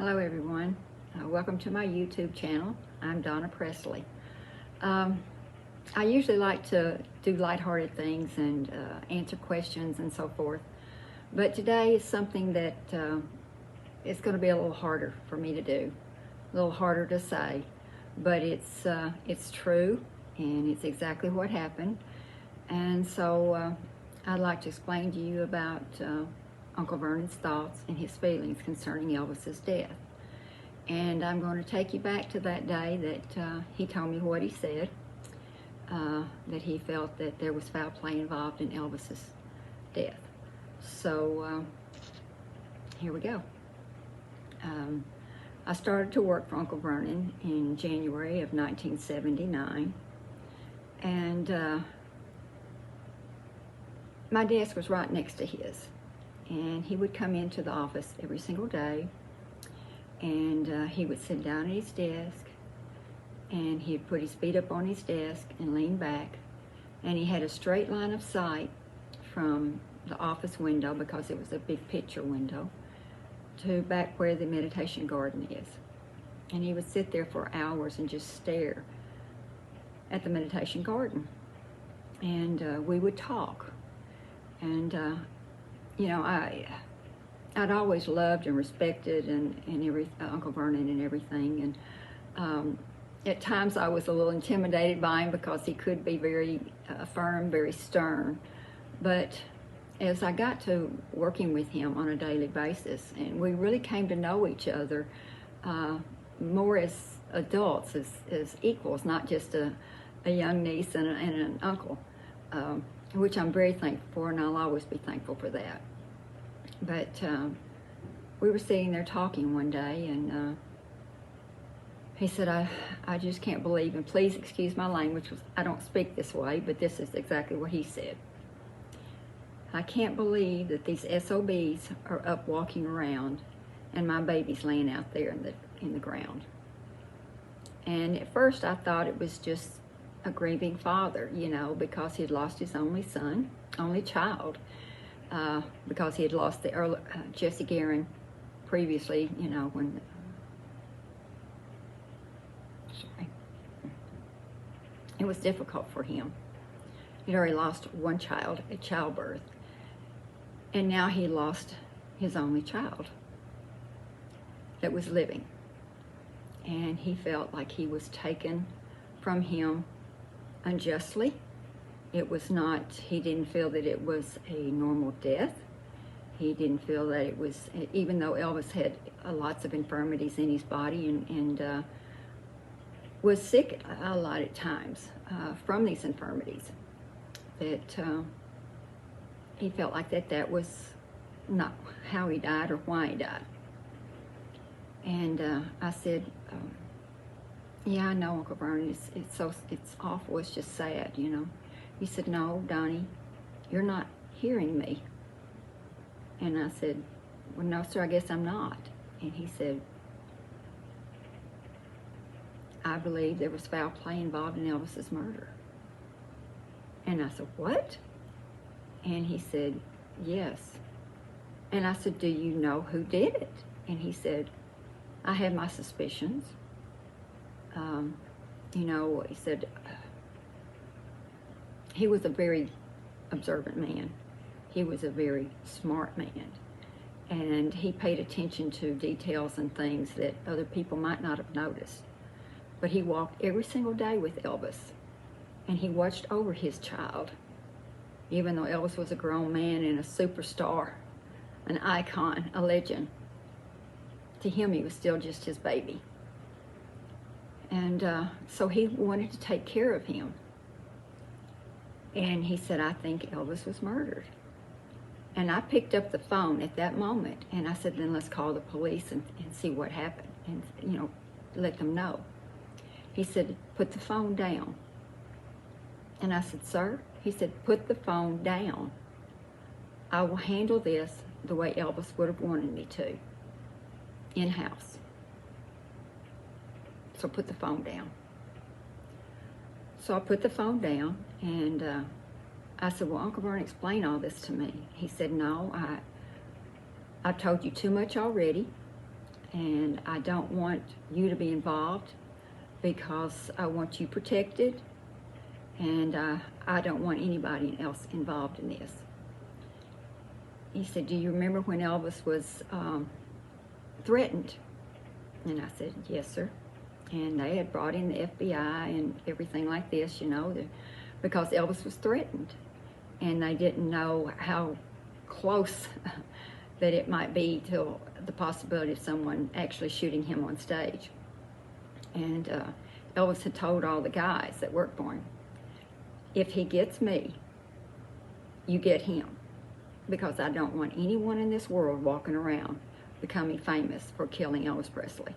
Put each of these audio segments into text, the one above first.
Hello everyone, welcome to my YouTube channel. I'm Donna Presley. I usually like to do lighthearted things and answer questions and so forth, but today is something that it's going to be a little harder for me to do, a little harder to say, but it's true and it's exactly what happened. And so I'd like to explain to you about Uncle Vernon's thoughts and his feelings concerning Elvis's death. And I'm going to take you back to that day that he told me what he said, that he felt that there was foul play involved in Elvis's death. So here we go. I started to work for Uncle Vernon in January of 1979, and my desk was right next to his. And he would come into the office every single day, and he would sit down at his desk, and he'd put his feet up on his desk and lean back, and he had a straight line of sight from the office window, because it was a big picture window, to back where the meditation garden is. And he would sit there for hours and just stare at the meditation garden, and we would talk. And you know, I'd always loved and respected Uncle Vernon and everything, and at times I was a little intimidated by him because he could be very firm, very stern. But as I got to working with him on a daily basis, and we really came to know each other more as adults, as equals, not just a young niece and an uncle, which I'm very thankful for, and I'll always be thankful for that. But we were sitting there talking one day, and he said, I just can't believe, and please excuse my language, I don't speak this way, but this is exactly what he said. I can't believe that these SOBs are up walking around and my baby's laying out there in the ground. And at first I thought it was just a grieving father, you know, because he had lost his only son, only child, because he had lost the Jesse Guerin previously, you know, when, it was difficult for him. He'd already lost one child at childbirth, and now he lost his only child that was living. And he felt like he was taken from him unjustly. It was not, he didn't feel that it was a normal death. He didn't feel that it was, even though Elvis had lots of infirmities in his body and was sick a lot at times from these infirmities, that he felt like that was not how he died or why he died. And I said, yeah, I know, Uncle Vernon, it's awful, it's just sad, you know. He said, no, Donnie, you're not hearing me. And I said, well, no, sir, I guess I'm not. And he said, I believe there was foul play involved in Elvis's murder. And I said, what? And he said, yes. And I said, do you know who did it? And he said, I have my suspicions. You know, he said, he was a very observant man. He was a very smart man. And he paid attention to details and things that other people might not have noticed. But he walked every single day with Elvis, and he watched over his child. Even though Elvis was a grown man and a superstar, an icon, a legend, to him he was still just his baby. And so he wanted to take care of him. And he said, I think Elvis was murdered. And I picked up the phone at that moment, and I said, then let's call the police and see what happened, and, you know, let them know. He said, put the phone down. And I said, sir? He said, put the phone down. I will handle this the way Elvis would have wanted me to, in-house. So put the phone down. So I put the phone down, and I said, well, Uncle Vernon, explain all this to me. He said, no, I told you too much already, and I don't want you to be involved because I want you protected, and I don't want anybody else involved in this. He said, do you remember when Elvis was threatened? And I said, yes, sir. And they had brought in the FBI and everything like this, you know, because Elvis was threatened. And they didn't know how close that it might be to the possibility of someone actually shooting him on stage. And Elvis had told all the guys that worked for him, if he gets me, you get him, because I don't want anyone in this world walking around becoming famous for killing Elvis Presley.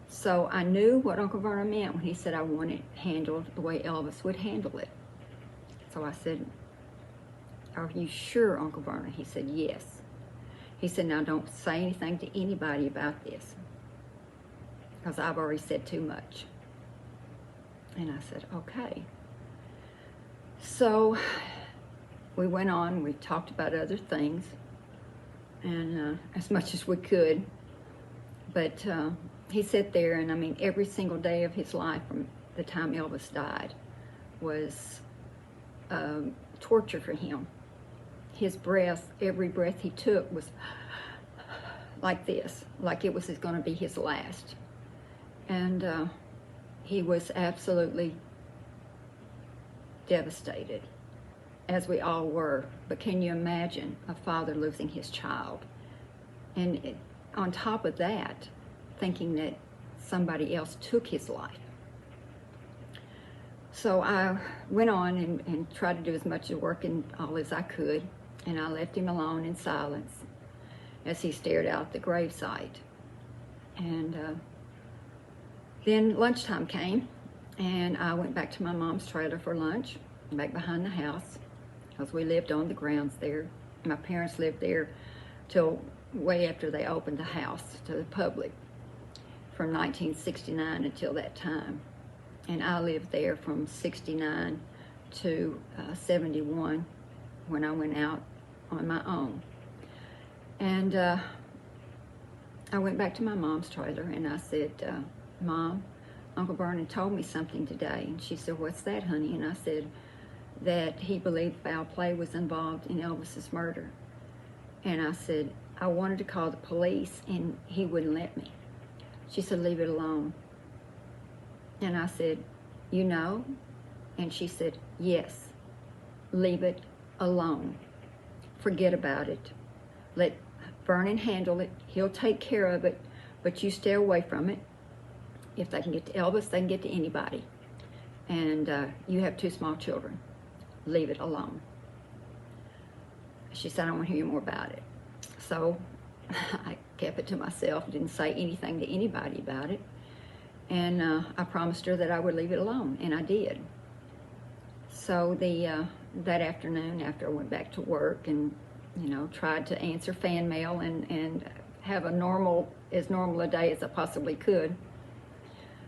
So I knew what Uncle Vernon meant when he said I want it handled the way Elvis would handle it. So I said, are you sure, Uncle Vernon? He said, yes. He said, now don't say anything to anybody about this, because I've already said too much. And I said, okay. So we went on, we talked about other things, and as much as we could. But he sat there, and I mean, every single day of his life from the time Elvis died was torture for him. His breath, every breath he took was like this, like it was going to be his last. And he was absolutely devastated, as we all were. But can you imagine a father losing his child? And on top of that, thinking that somebody else took his life. So I went on and tried to do as much work and all as I could, and I left him alone in silence as he stared out the gravesite. And then lunchtime came, and I went back to my mom's trailer for lunch, back behind the house, because we lived on the grounds there. My parents lived there till way after they opened the house to the public, from 1969 until that time. And I lived there from 69 to 71 when I went out on my own. And I went back to my mom's trailer, and I said, Mom, Uncle Vernon told me something today. And she said, what's that, honey? And I said that he believed foul play was involved in Elvis's murder. And I said, I wanted to call the police, and he wouldn't let me. She said, leave it alone. And I said, you know? And she said, yes, leave it alone. Forget about it. Let Vernon handle it. He'll take care of it, but you stay away from it. If they can get to Elvis, they can get to anybody. And you have 2 small children. Leave it alone. She said, I don't want to hear more about it. So I kept it to myself, didn't say anything to anybody about it. And I promised her that I would leave it alone, and I did. So that afternoon, after I went back to work and, you know, tried to answer fan mail and have as normal a day as I possibly could,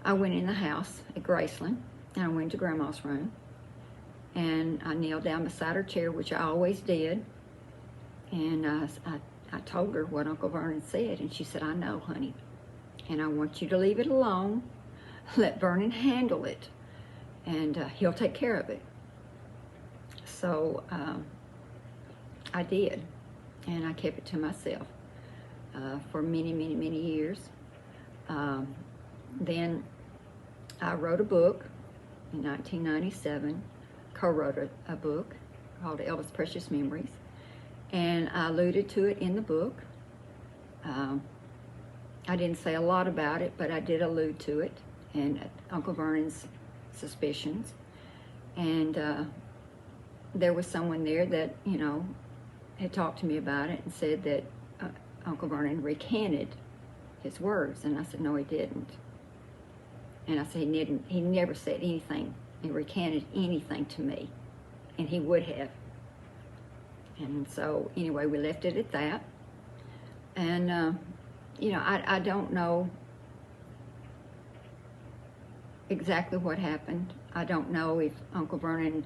I went in the house at Graceland, and I went to Grandma's room, and I knelt down beside her chair, which I always did, and I told her what Uncle Vernon said, and she said, I know, honey, and I want you to leave it alone. Let Vernon handle it, and he'll take care of it. So I did, and I kept it to myself for many, many, many years. Then I wrote a book in 1997, co-wrote a book called Elvis Precious Memories, and I alluded to it in the book. I didn't say a lot about it, but I did allude to it and Uncle Vernon's suspicions. And there was someone there that, you know, had talked to me about it and said that Uncle Vernon recanted his words. And I said, no, he didn't. And I said, he never said anything. He recanted anything to me, and he would have. And so, anyway, we left it at that. And, you know, I don't know exactly what happened. I don't know if Uncle Vernon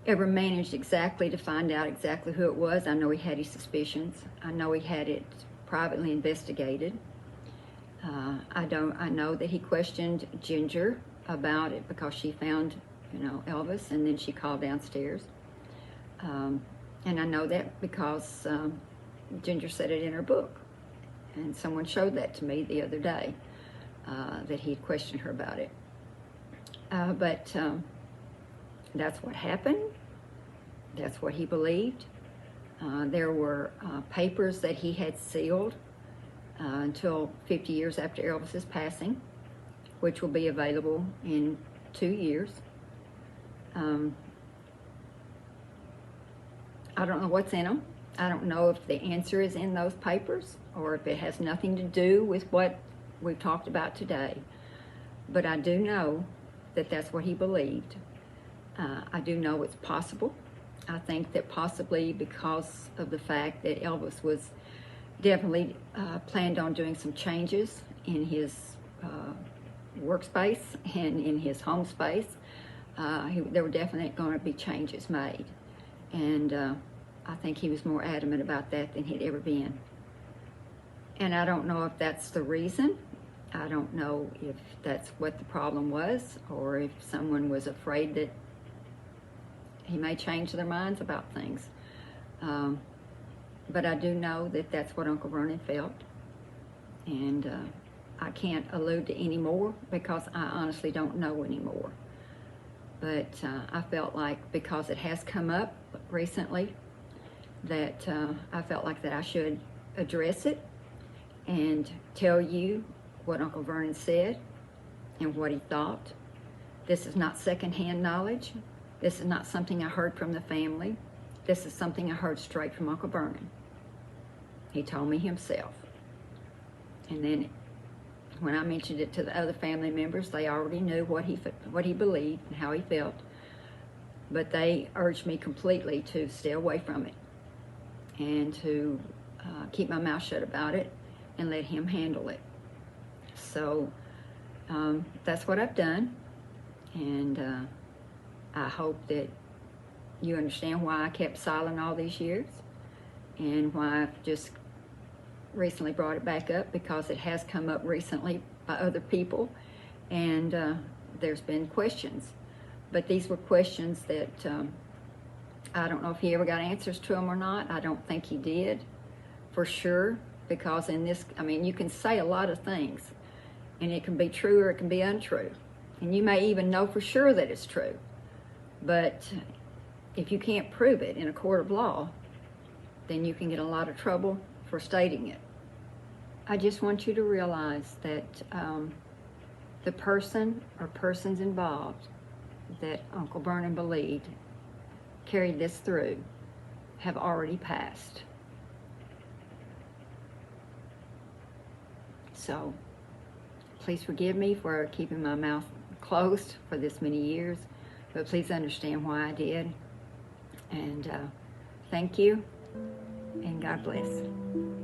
ever managed exactly to find out exactly who it was. I know he had his suspicions. I know he had it privately investigated. I know that he questioned Ginger about it because she found, Elvis, and then she called downstairs. And I know that because Ginger said it in her book, and someone showed that to me the other day, that he had questioned her about it. But that's what happened. That's what he believed. There were papers that he had sealed until 50 years after Elvis's passing, which will be available in 2 years. I don't know what's in them. I don't know if the answer is in those papers or if it has nothing to do with what we've talked about today. But I do know that that's what he believed. I do know it's possible. I think that possibly because of the fact that Elvis was definitely planned on doing some changes in his workspace and in his home space, there were definitely going to be changes made. And I think he was more adamant about that than he'd ever been. And I don't know if that's the reason. I don't know if that's what the problem was, or if someone was afraid that he may change their minds about things. But I do know that that's what Uncle Vernon felt. And I can't allude to any more because I honestly don't know anymore. But I felt like because it has come up recently, that I felt like that I should address it and tell you what Uncle Vernon said and what he thought. This is not secondhand knowledge. This is not something I heard from the family. This is something I heard straight from Uncle Vernon. He told me himself. And then when I mentioned it to the other family members, they already knew what he believed and how he felt. But they urged me completely to stay away from it and to keep my mouth shut about it and let him handle it. So that's what I've done. And I hope that you understand why I kept silent all these years and why I've just recently brought it back up, because it has come up recently by other people, and there's been questions. But these were questions that I don't know if he ever got answers to them or not. I don't think he did, for sure, because in this, you can say a lot of things, and it can be true or it can be untrue. And you may even know for sure that it's true. But if you can't prove it in a court of law, then you can get in a lot of trouble for stating it. I just want you to realize that the person or persons involved that Uncle Vernon believed carried this through have already passed. So please forgive me for keeping my mouth closed for this many years, but please understand why I did. And thank you, and God bless.